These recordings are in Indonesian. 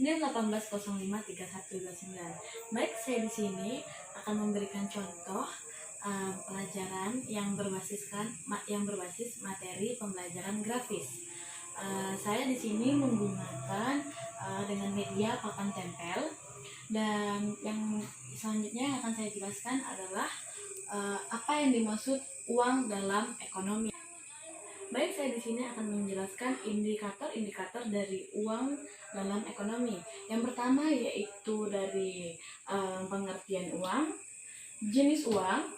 NIM 18053129. Baik, saya di sini akan memberikan contoh pelajaran yang berbasis materi pembelajaran grafis. Saya di sini menggunakan dengan media papan tempel, dan yang selanjutnya yang akan saya jelaskan adalah apa yang dimaksud uang dalam ekonomi. Baik, saya di sini akan menjelaskan indikator-indikator dari uang dalam ekonomi. Yang pertama yaitu dari pengertian uang, jenis uang,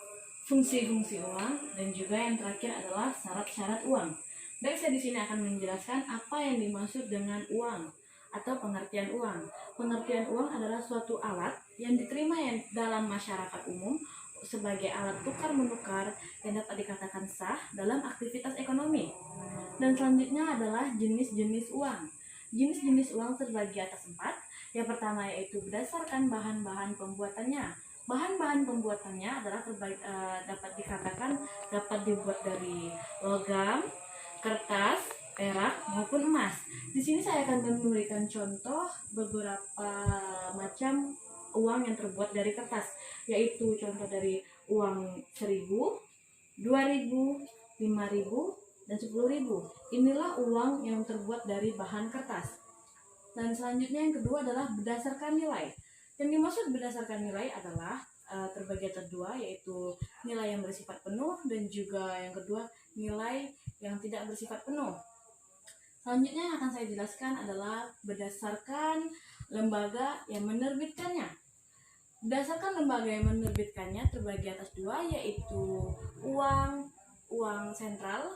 fungsi-fungsi uang, dan juga yang terakhir adalah syarat-syarat uang. Baik, saya di sini akan menjelaskan apa yang dimaksud dengan uang atau pengertian uang. Pengertian uang adalah suatu alat yang diterima dalam masyarakat umum sebagai alat tukar menukar yang dapat dikatakan sah dalam aktivitas ekonomi. Dan selanjutnya adalah jenis-jenis uang. Jenis-jenis uang terbagi atas 4. Yang pertama yaitu berdasarkan bahan-bahan pembuatannya. Bahan-bahan pembuatannya adalah dapat dibuat dari logam, kertas, perak maupun emas. Di sini saya akan memberikan contoh beberapa macam uang yang terbuat dari kertas, yaitu contoh dari uang 1.000, 2.000, 5.000, dan 10.000. Inilah uang yang terbuat dari bahan kertas. Dan selanjutnya yang kedua adalah berdasarkan nilai. Yang dimaksud berdasarkan nilai adalah terbagi atas 2, yaitu nilai yang bersifat penuh dan juga yang kedua nilai yang tidak bersifat penuh. Selanjutnya yang akan saya jelaskan adalah berdasarkan lembaga yang menerbitkannya. Berdasarkan lembaga yang menerbitkannya terbagi atas 2, yaitu uang sentral.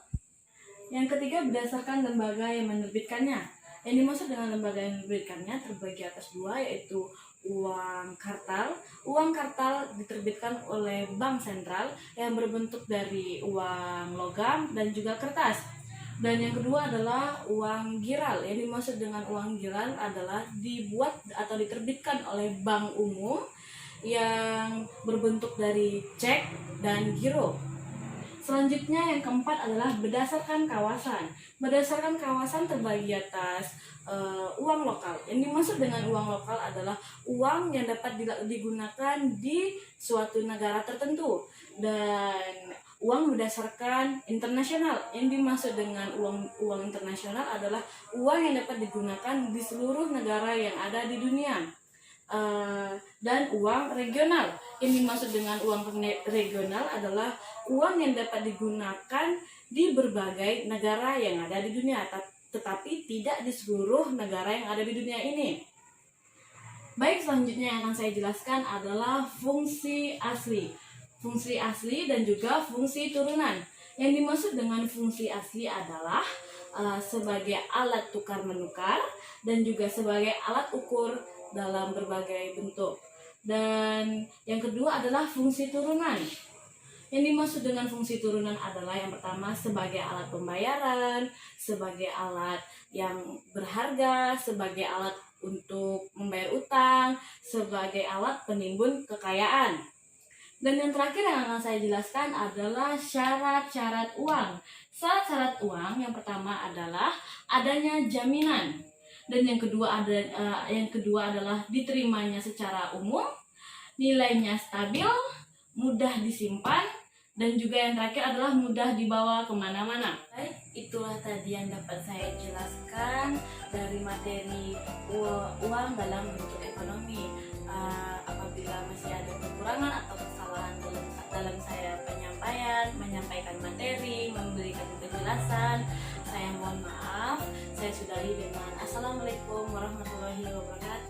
Yang ketiga berdasarkan lembaga yang menerbitkannya. Yang dimaksud dengan lembaga yang menerbitkannya terbagi atas 2, yaitu uang kartal. Uang kartal diterbitkan oleh bank sentral yang berbentuk dari uang logam dan juga kertas. Dan yang kedua adalah uang giral. Yang dimaksud dengan uang giral adalah dibuat atau diterbitkan oleh bank umum yang berbentuk dari cek dan giro. Selanjutnya yang keempat adalah berdasarkan kawasan. Berdasarkan kawasan terbagi atas uang lokal. Yang dimaksud dengan uang lokal adalah uang yang dapat digunakan di suatu negara tertentu. Dan uang berdasarkan internasional. Yang dimaksud dengan uang internasional adalah uang yang dapat digunakan di seluruh negara yang ada di dunia. Dan uang regional. Yang dimaksud dengan uang regional adalah uang yang dapat digunakan di berbagai negara yang ada di dunia, tetapi tidak di seluruh negara yang ada di dunia ini. Baik, selanjutnya yang akan saya jelaskan adalah fungsi asli. Fungsi asli dan juga fungsi turunan. Yang dimaksud dengan fungsi asli adalah sebagai alat tukar menukar dan juga sebagai alat ukur dalam berbagai bentuk. Dan yang kedua adalah fungsi turunan. Yang dimaksud dengan fungsi turunan adalah yang pertama sebagai alat pembayaran, sebagai alat yang berharga, sebagai alat untuk membayar utang, sebagai alat penimbun kekayaan. Dan yang terakhir yang akan saya jelaskan adalah syarat-syarat uang. Syarat-syarat uang yang pertama adalah adanya jaminan. Dan yang kedua adalah diterimanya secara umum, nilainya stabil, mudah disimpan, dan juga yang terakhir adalah mudah dibawa kemana-mana. Baik, itulah tadi yang dapat saya jelaskan dari materi uang dalam bentuk ekonomi. Apabila masih ada kekurangan atau kesalahan dalam saya menyampaikan materi, memberikan penjelasan, saya mohon maaf. Saya sudahi dengan Assalamualaikum warahmatullahi wabarakatuh.